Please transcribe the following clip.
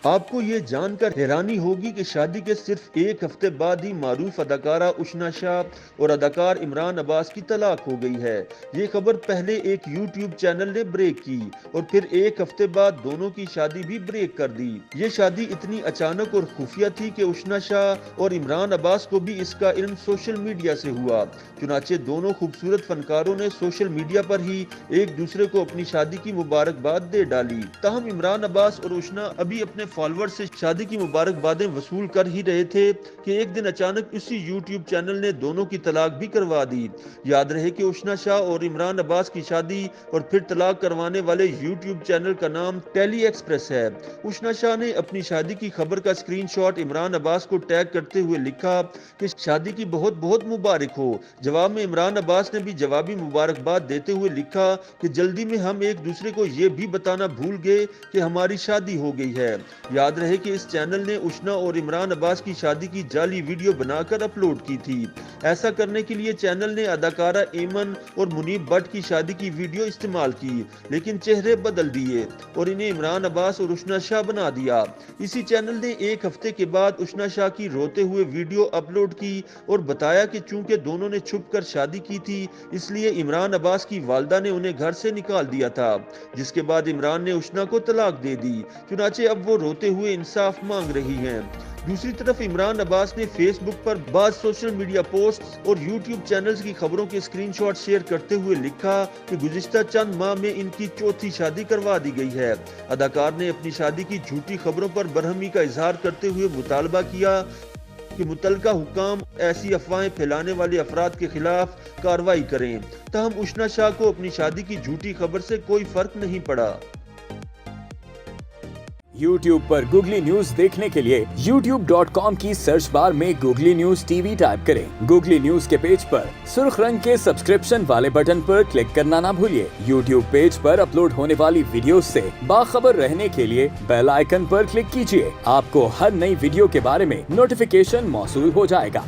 آپ کو یہ جان کر حیرانی ہوگی کہ شادی کے صرف ایک ہفتے بعد ہی معروف اداکارہ اشنا شاہ اور اداکار عمران عباس کی طلاق ہو گئی ہے۔ یہ خبر پہلے ایک یوٹیوب چینل نے بریک کی اور پھر ایک ہفتے بعد دونوں کی شادی بھی بریک کر دی۔ یہ شادی اتنی اچانک اور خفیہ تھی کہ اشنا شاہ اور عمران عباس کو بھی اس کا علم سوشل میڈیا سے ہوا۔ چنانچہ دونوں خوبصورت فنکاروں نے سوشل میڈیا پر ہی ایک دوسرے کو اپنی شادی کی مبارکباد دے ڈالی۔ تاہم عمران عباس اور اشنا ابھی اپنے فالوور سے شادی کی مبارکبادیں وصول کر ہی رہے تھے کہ ایک دن اچانک اسی یوٹیوب چینل نے دونوں کی طلاق بھی کروا دی۔ یاد رہے کہ اشنا شاہ اور عمران عباس کی شادی اور پھر طلاق کروانے والے یوٹیوب چینل کا نام ٹیلی ایکسپریس ہے۔ اشنا شاہ نے اپنی شادی کی خبر کا اسکرین شاٹ عمران عباس کو ٹیگ کرتے ہوئے لکھا کہ شادی کی بہت بہت مبارک ہو۔ جواب میں عمران عباس نے بھی جوابی مبارکباد دیتے ہوئے لکھا کہ جلدی میں ہم ایک دوسرے کو یہ بھی بتانا بھول گئے کہ ہماری شادی ہو گئی ہے۔ یاد رہے کہ اس چینل نے اشنا اور عمران عباس کی شادی کی جعلی ویڈیو بنا کر اپلوڈ کی تھی۔ ایسا کرنے کے لیے چینل نے اداکارہ ایمن اور منیب بٹ کی شادی کی ویڈیو استعمال کی، لیکن چہرے بدل دیے اور انہیں عمران عباس اور اشنا شاہ بنا دیا۔ اسی چینل نے ایک ہفتے کے بعد اشنا شاہ کی روتے ہوئے ویڈیو اپلوڈ کی اور بتایا کہ چونکہ دونوں نے چھپ کر شادی کی تھی اس لیے عمران عباس کی والدہ نے انہیں گھر سے نکال دیا تھا، جس کے بعد عمران نے اشنا کو طلاق دے دی۔ چنانچہ اب وہ روتے ہوئے انصاف مانگ رہی ہیں۔ دوسری طرف عمران عباس نے فیس بک پر بعض سوشل میڈیا پوسٹس اور یوٹیوب چینلز کی خبروں کے اسکرین شاٹ شیئر کرتے ہوئے لکھا کہ گزشتہ چند ماہ میں ان کی چوتھی شادی کروا دی گئی ہے۔ اداکار نے اپنی شادی کی جھوٹی خبروں پر برہمی کا اظہار کرتے ہوئے مطالبہ کیا کہ متعلقہ حکام ایسی افواہیں پھیلانے والے افراد کے خلاف کارروائی کریں۔ تاہم اشنا شاہ کو اپنی شادی کی جھوٹی خبر سے کوئی فرق نہیں پڑا۔ YouTube پر گوگلی نیوز دیکھنے کے لیے youtube.com کی سرچ بار میں googly news T V type کریں۔ گوگلی نیوز کے پیج پر سرخ رنگ کے سبسکرپشن والے بٹن پر کلک کرنا نہ بھولیے۔ YouTube پیج پر اپلوڈ ہونے والی ویڈیوز سے باخبر رہنے کے لیے بیل آئیکن پر کلک کیجیے۔ آپ کو ہر نئی ویڈیو کے بارے میں نوٹیفیکیشن موصول ہو جائے گا۔